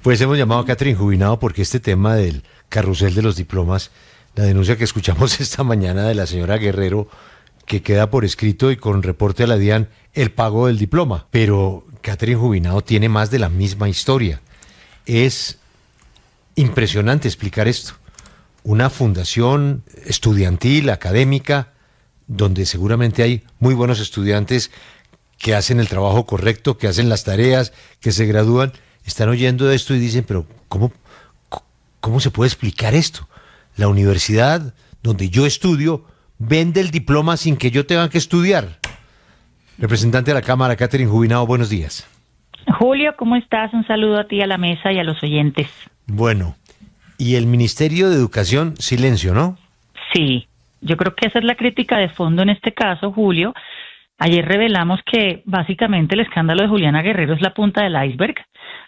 Pues hemos llamado a Catherine Jubinado porque este tema del carrusel de los diplomas, la denuncia que escuchamos esta mañana de la señora Guerrero, que queda por escrito y con reporte a la DIAN el pago del diploma. Pero Catherine Jubinado tiene más de la misma historia. Es impresionante explicar esto. Una fundación estudiantil, académica, donde seguramente hay muy buenos estudiantes que hacen el trabajo correcto, que hacen las tareas, que se gradúan, están oyendo esto y dicen, pero ¿cómo se puede explicar esto? La universidad donde yo estudio vende el diploma sin que yo tenga que estudiar. Representante de la Cámara, Catherine Jubinado, buenos días. Julio, ¿cómo estás? Un saludo a ti, a la mesa y a los oyentes. Bueno, y el Ministerio de Educación, silencio, ¿no? Sí, yo creo que esa es la crítica de fondo en este caso, Julio. Ayer revelamos que básicamente el escándalo de Juliana Guerrero es la punta del iceberg.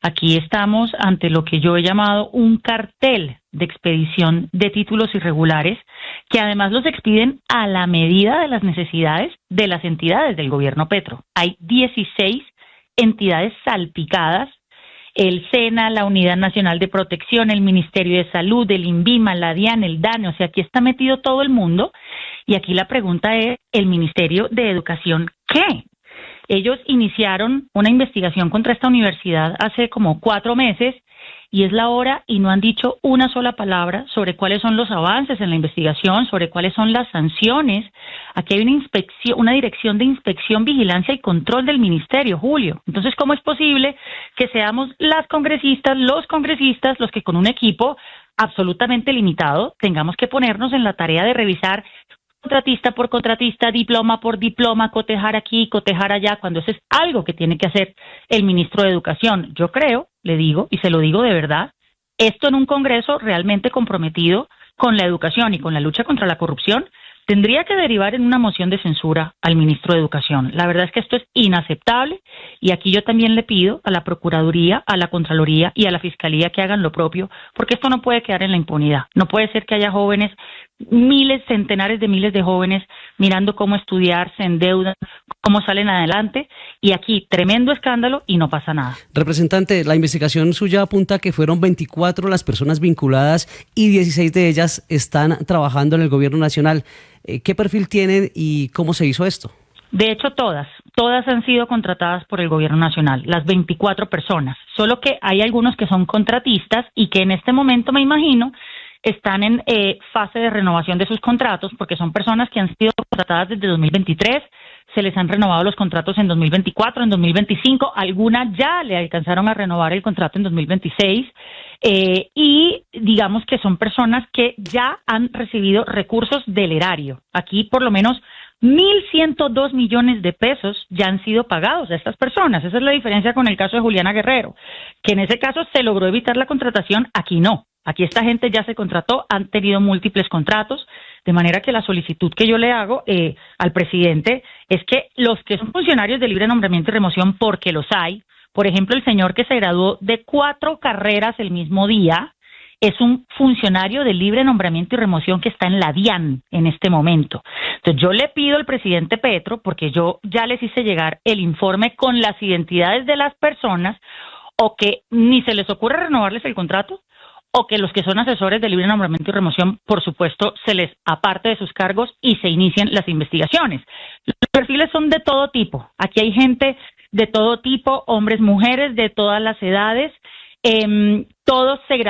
Aquí estamos ante lo que yo he llamado un cartel de expedición de títulos irregulares, que además los expiden a la medida de las necesidades de las entidades del gobierno Petro. Hay 16 entidades salpicadas: el SENA, la Unidad Nacional de Protección, el Ministerio de Salud, el INVIMA, la DIAN, el DANE, o sea, aquí está metido todo el mundo. Y aquí la pregunta es, ¿el Ministerio de Educación qué? Ellos iniciaron una investigación contra esta universidad hace como 4 meses y es la hora y no han dicho una sola palabra sobre cuáles son los avances en la investigación, sobre cuáles son las sanciones. Aquí hay una dirección de inspección, vigilancia y control del ministerio, Julio. Entonces, ¿cómo es posible que seamos los congresistas, los que con un equipo absolutamente limitado tengamos que ponernos en la tarea de revisar contratista por contratista, diploma por diploma, cotejar aquí, cotejar allá, cuando eso es algo que tiene que hacer el ministro de Educación? Yo creo, le digo, y se lo digo de verdad, esto en un Congreso realmente comprometido con la educación y con la lucha contra la corrupción, tendría que derivar en una moción de censura al ministro de Educación. La verdad es que esto es inaceptable y aquí yo también le pido a la Procuraduría, a la Contraloría y a la Fiscalía que hagan lo propio, porque esto no puede quedar en la impunidad. No puede ser que haya jóvenes, centenares de miles de jóvenes mirando cómo estudiar, se endeudan, cómo salen adelante, y aquí tremendo escándalo y no pasa nada. Representante, la investigación suya apunta que fueron 24 las personas vinculadas y 16 de ellas están trabajando en el gobierno nacional. ¿Qué perfil tienen y cómo se hizo esto? De hecho, todas han sido contratadas por el gobierno nacional, las 24 personas, solo que hay algunos que son contratistas y que en este momento, me imagino, están en fase de renovación de sus contratos, porque son personas que han sido contratadas desde 2023, se les han renovado los contratos en 2024, en 2025, algunas ya le alcanzaron a renovar el contrato en 2026, y digamos que son personas que ya han recibido recursos del erario. Aquí por lo menos 1.102 millones de pesos ya han sido pagados a estas personas. Esa es la diferencia con el caso de Juliana Guerrero, que en ese caso se logró evitar la contratación, aquí no. Aquí esta gente ya se contrató, han tenido múltiples contratos, de manera que la solicitud que yo le hago al presidente es que los que son funcionarios de libre nombramiento y remoción, porque los hay, por ejemplo, el señor que se graduó de 4 carreras el mismo día, es un funcionario de libre nombramiento y remoción que está en la DIAN en este momento. Entonces yo le pido al presidente Petro, porque yo ya les hice llegar el informe con las identidades de las personas, o que ni se les ocurre renovarles el contrato, o que los que son asesores de libre nombramiento y remoción, por supuesto, se les aparte de sus cargos y se inicien las investigaciones. Los perfiles son de todo tipo. Aquí hay gente de todo tipo, hombres, mujeres, de todas las edades.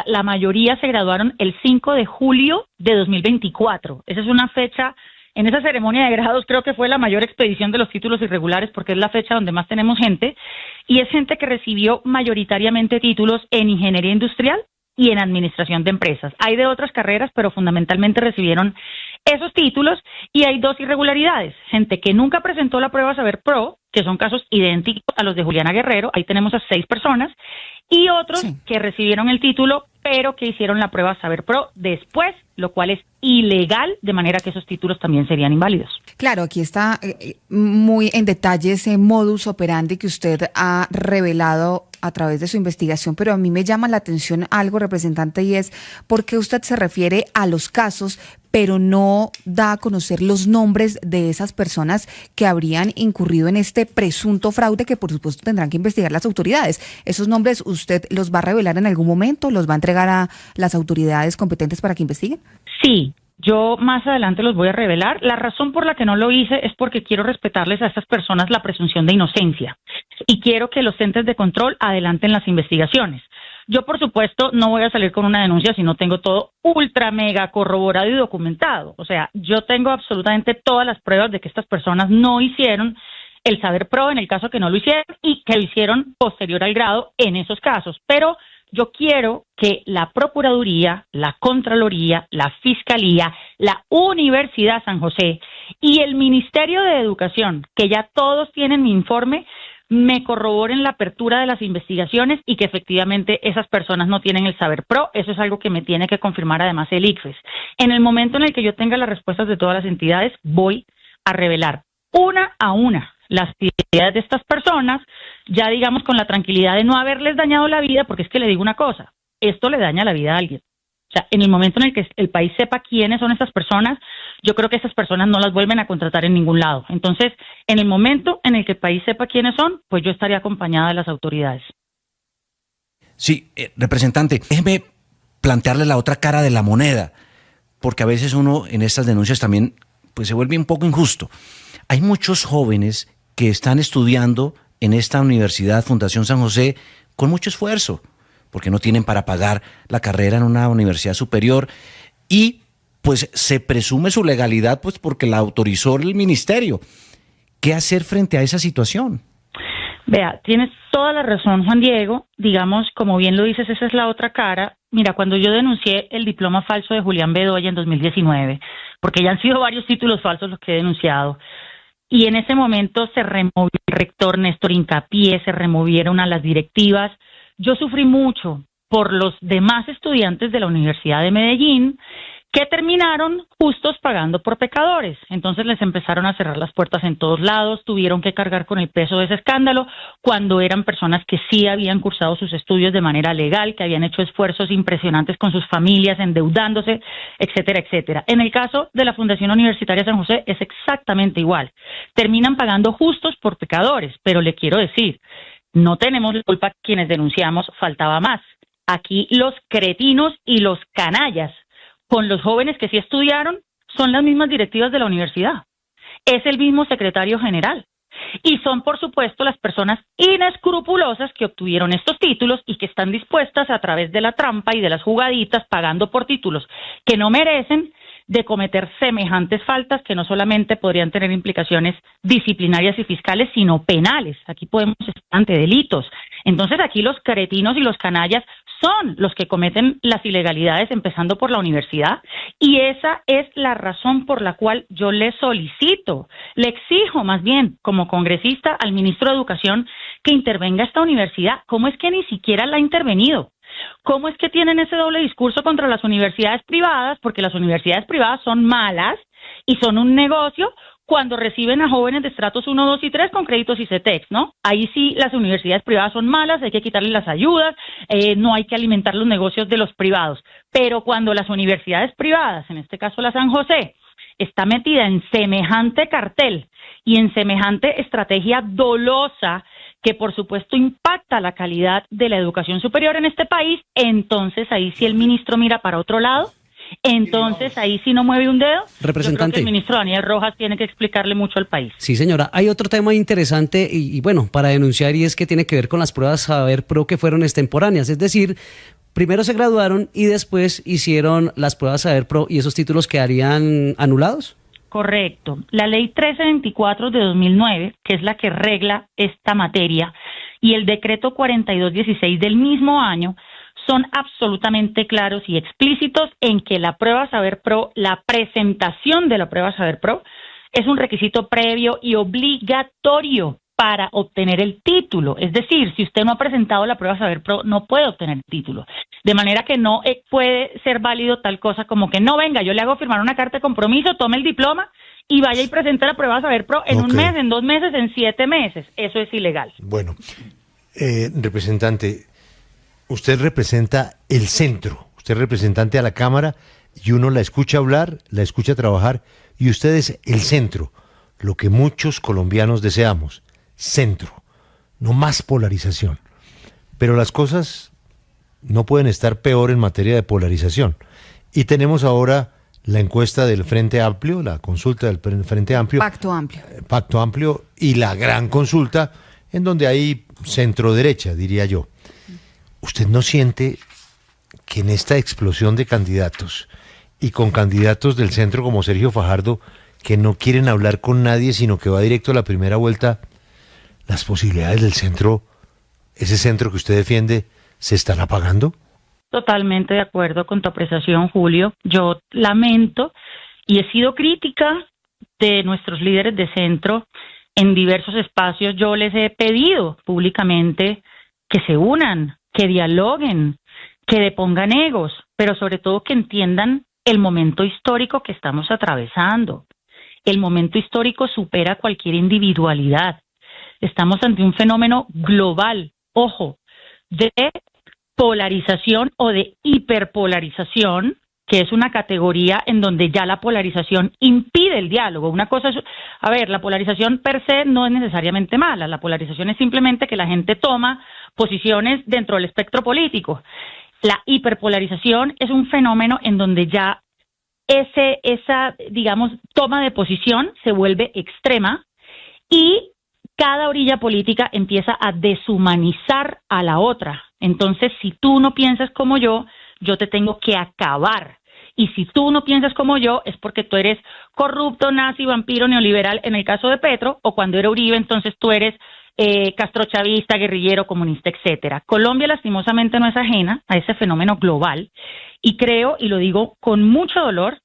La mayoría se graduaron el 5 de julio de 2024. Esa es una fecha. En esa ceremonia de grados creo que fue la mayor expedición de los títulos irregulares, porque es la fecha donde más tenemos gente, y es gente que recibió mayoritariamente títulos en ingeniería industrial y en administración de empresas. Hay de otras carreras, pero fundamentalmente recibieron esos títulos, y hay 2 irregularidades. Gente que nunca presentó la prueba Saber Pro, que son casos idénticos a los de Juliana Guerrero, ahí tenemos a 6 personas, y otros que recibieron el título, pero que hicieron la prueba Saber Pro después lo cual es ilegal, de manera que esos títulos también serían inválidos. Claro, aquí está muy en detalle ese modus operandi que usted ha revelado a través de su investigación, pero a mí me llama la atención algo, representante, y es por qué usted se refiere a los casos, pero no da a conocer los nombres de esas personas que habrían incurrido en este presunto fraude que por supuesto tendrán que investigar las autoridades. ¿Esos nombres usted los va a revelar en algún momento? ¿Los va a entregar a las autoridades competentes para que investiguen? Sí. Yo más adelante los voy a revelar. La razón por la que no lo hice es porque quiero respetarles a estas personas la presunción de inocencia y quiero que los entes de control adelanten las investigaciones. Yo, por supuesto, no voy a salir con una denuncia si no tengo todo ultra mega corroborado y documentado. O sea, yo tengo absolutamente todas las pruebas de que estas personas no hicieron el saber pro en el caso que no lo hicieron y que lo hicieron posterior al grado en esos casos. Pero yo quiero que la Procuraduría, la Contraloría, la Fiscalía, la Universidad San José y el Ministerio de Educación, que ya todos tienen mi informe, me corroboren la apertura de las investigaciones y que efectivamente esas personas no tienen el saber pro. Eso es algo que me tiene que confirmar además el ICFES. En el momento en el que yo tenga las respuestas de todas las entidades, voy a revelar una a una las actividades de estas personas, ya digamos con la tranquilidad de no haberles dañado la vida, porque es que le digo una cosa, esto le daña la vida a alguien. O sea, en el momento en el que el país sepa quiénes son estas personas, yo creo que esas personas no las vuelven a contratar en ningún lado. Entonces, en el momento en el que el país sepa quiénes son, pues yo estaré acompañada de las autoridades. Sí, representante, déjeme plantearle la otra cara de la moneda, porque a veces uno en estas denuncias también pues se vuelve un poco injusto. Hay muchos jóvenes que están estudiando en esta universidad, Fundación San José, con mucho esfuerzo, porque no tienen para pagar la carrera en una universidad superior y pues se presume su legalidad pues porque la autorizó el ministerio. ¿Qué hacer frente a esa situación? Vea, tienes toda la razón, Juan Diego. Digamos, como bien lo dices, esa es la otra cara. Mira, cuando yo denuncié el diploma falso de Julián Bedoya en 2019, porque ya han sido varios títulos falsos los que he denunciado, y en ese momento se removió el rector Néstor Incapié, se removieron a las directivas. Yo sufrí mucho por los demás estudiantes de la Universidad de Medellín que terminaron justos pagando por pecadores. Entonces les empezaron a cerrar las puertas en todos lados, tuvieron que cargar con el peso de ese escándalo cuando eran personas que sí habían cursado sus estudios de manera legal, que habían hecho esfuerzos impresionantes con sus familias, endeudándose, etcétera, etcétera. En el caso de la Fundación Universitaria San José es exactamente igual. Terminan pagando justos por pecadores, pero le quiero decir, no tenemos la culpa quienes denunciamos, faltaba más. Aquí los cretinos y los canallas con los jóvenes que sí estudiaron son las mismas directivas de la universidad. Es el mismo secretario general. Y son, por supuesto, las personas inescrupulosas que obtuvieron estos títulos y que están dispuestas a través de la trampa y de las jugaditas, pagando por títulos que no merecen, de cometer semejantes faltas que no solamente podrían tener implicaciones disciplinarias y fiscales, sino penales. Aquí podemos estar ante delitos. Entonces aquí los cretinos y los canallas son los que cometen las ilegalidades, empezando por la universidad, y esa es la razón por la cual yo le solicito, le exijo más bien como congresista al ministro de Educación que intervenga esta universidad. ¿Cómo es que ni siquiera la ha intervenido? ¿Cómo es que tienen ese doble discurso contra las universidades privadas? Porque las universidades privadas son malas y son un negocio cuando reciben a jóvenes de estratos 1, 2 y 3 con créditos ICETEX, ¿no? Ahí sí las universidades privadas son malas, hay que quitarles las ayudas, no hay que alimentar los negocios de los privados. Pero cuando las universidades privadas, en este caso la San José, está metida en semejante cartel y en semejante estrategia dolosa que por supuesto impacta la calidad de la educación superior en este país, entonces ahí sí el ministro mira para otro lado, entonces ahí sí no mueve un dedo. Representante. Yo creo que el ministro Daniel Rojas tiene que explicarle mucho al país. Sí, señora. Hay otro tema interesante y bueno, para denunciar, y es que tiene que ver con las pruebas Saber Pro que fueron extemporáneas, es decir, primero se graduaron y después hicieron las pruebas Saber Pro y esos títulos quedarían anulados. Correcto. La ley 1324 de 2009, que es la que regla esta materia, y el decreto 4216 del mismo año, son absolutamente claros y explícitos en que la prueba Saber Pro, la presentación de la prueba Saber Pro, es un requisito previo y obligatorio para obtener el título. Es decir, si usted no ha presentado la prueba Saber Pro, no puede obtener el título. De manera que no puede ser válido tal cosa como que no, venga, yo le hago firmar una carta de compromiso, tome el diploma y vaya y presente la prueba de saber pro en un mes, en 2 meses, en 7 meses. Eso es ilegal. Bueno, representante, usted representa el centro, usted es representante a la Cámara y uno la escucha hablar, la escucha trabajar y usted es el centro, lo que muchos colombianos deseamos, centro, no más polarización. Pero las cosas no pueden estar peor en materia de polarización. Y tenemos ahora la encuesta del Frente Amplio, la consulta del Frente Amplio. Pacto Amplio. Pacto Amplio y la gran consulta, en donde hay centro-derecha, diría yo. ¿Usted no siente que en esta explosión de candidatos y con candidatos del centro como Sergio Fajardo, que no quieren hablar con nadie, sino que va directo a la primera vuelta, las posibilidades del centro, ese centro que usted defiende, se están apagando? Totalmente de acuerdo con tu apreciación, Julio. Yo lamento y he sido crítica de nuestros líderes de centro en diversos espacios. Yo les he pedido públicamente que se unan, que dialoguen, que depongan egos, pero sobre todo que entiendan el momento histórico que estamos atravesando. El momento histórico supera cualquier individualidad. Estamos ante un fenómeno global, ojo, de polarización o de hiperpolarización, que es una categoría en donde ya la polarización impide el diálogo. Una cosa es, a ver, la polarización per se no es necesariamente mala, la polarización es simplemente que la gente toma posiciones dentro del espectro político. La hiperpolarización es un fenómeno en donde ya esa, digamos, toma de posición se vuelve extrema y cada orilla política empieza a deshumanizar a la otra. Entonces, si tú no piensas como yo te tengo que acabar. Y si tú no piensas como yo, es porque tú eres corrupto, nazi, vampiro, neoliberal, en el caso de Petro, o cuando era Uribe, entonces tú eres castrochavista, guerrillero, comunista, etcétera. Colombia, lastimosamente, no es ajena a ese fenómeno global. Y creo, y lo digo con mucho dolor,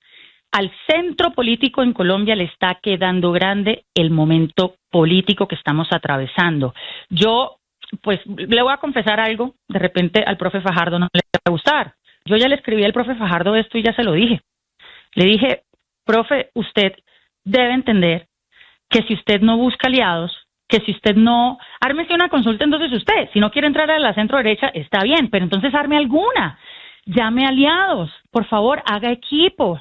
al centro político en Colombia le está quedando grande el momento político que estamos atravesando. Yo, pues, le voy a confesar algo, de repente al profe Fajardo no le va a gustar. Yo ya le escribí al profe Fajardo esto y ya se lo dije. Le dije, profe, usted debe entender que si usted no busca aliados, que si usted no... Ármese una consulta entonces usted. Si no quiere entrar a la centro derecha, está bien, pero entonces arme alguna. Llame aliados. Por favor, haga equipo.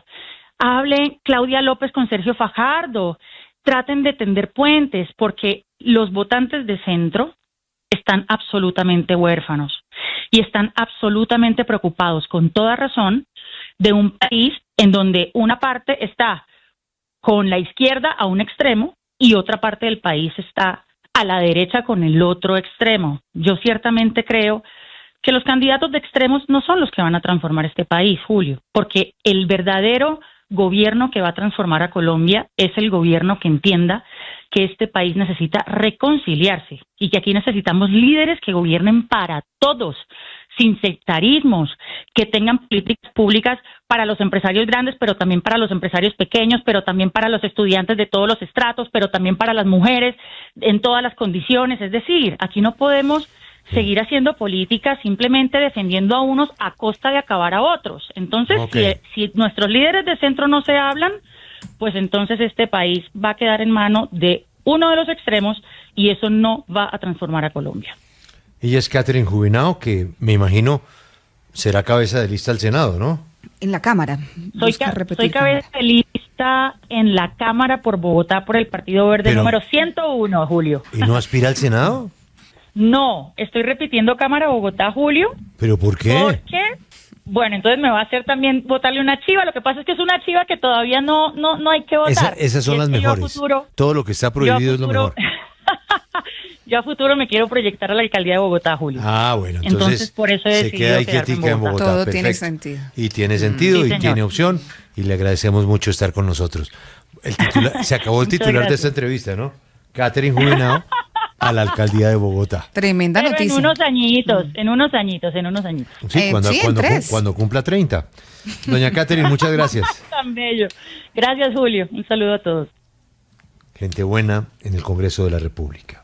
Hable Claudia López con Sergio Fajardo. Traten de tender puentes, porque los votantes de centro están absolutamente huérfanos y están absolutamente preocupados, con toda razón, de un país en donde una parte está con la izquierda a un extremo y otra parte del país está a la derecha con el otro extremo. Yo ciertamente creo que los candidatos de extremos no son los que van a transformar este país, Julio, porque el verdadero gobierno que va a transformar a Colombia es el gobierno que entienda que este país necesita reconciliarse y que aquí necesitamos líderes que gobiernen para todos, sin sectarismos, que tengan políticas públicas para los empresarios grandes, pero también para los empresarios pequeños, pero también para los estudiantes de todos los estratos, pero también para las mujeres en todas las condiciones. Es decir, aquí no podemos seguir haciendo política simplemente defendiendo a unos a costa de acabar a otros. Entonces, si nuestros líderes de centro no se hablan, pues entonces este país va a quedar en mano de uno de los extremos y eso no va a transformar a Colombia. Ella es Catherine Jubinao, que me imagino será cabeza de lista al Senado, ¿no? En la Cámara. Soy cabeza de lista en la Cámara por Bogotá por el Partido Verde número 101, Julio. ¿Y no aspira al Senado? No, estoy repitiendo Cámara Bogotá, Julio. ¿Pero por qué? ¿Por qué? Bueno, entonces me va a hacer también votarle una chiva. Lo que pasa es que es una chiva que todavía no hay que votar. Esas son las mejores. Todo lo que está prohibido es lo mejor. Yo a futuro me quiero proyectar a la alcaldía de Bogotá, Julio. Ah, bueno, entonces por eso he se decidido queda ahí quietica en Bogotá. Todo Perfecto. tiene sentido. Y tiene sentido Sí, y señor. tiene opción. Y le agradecemos mucho estar con nosotros. Se acabó el titular de gracias. esta entrevista, ¿no? Catherine Jubinao a la alcaldía de Bogotá. Tremenda Pero noticia. en unos añitos. Sí, en 3. cuando cumpla 30. Doña Catherine, muchas gracias. Tan bello. Gracias, Julio. Un saludo a todos. Gente buena en el Congreso de la República.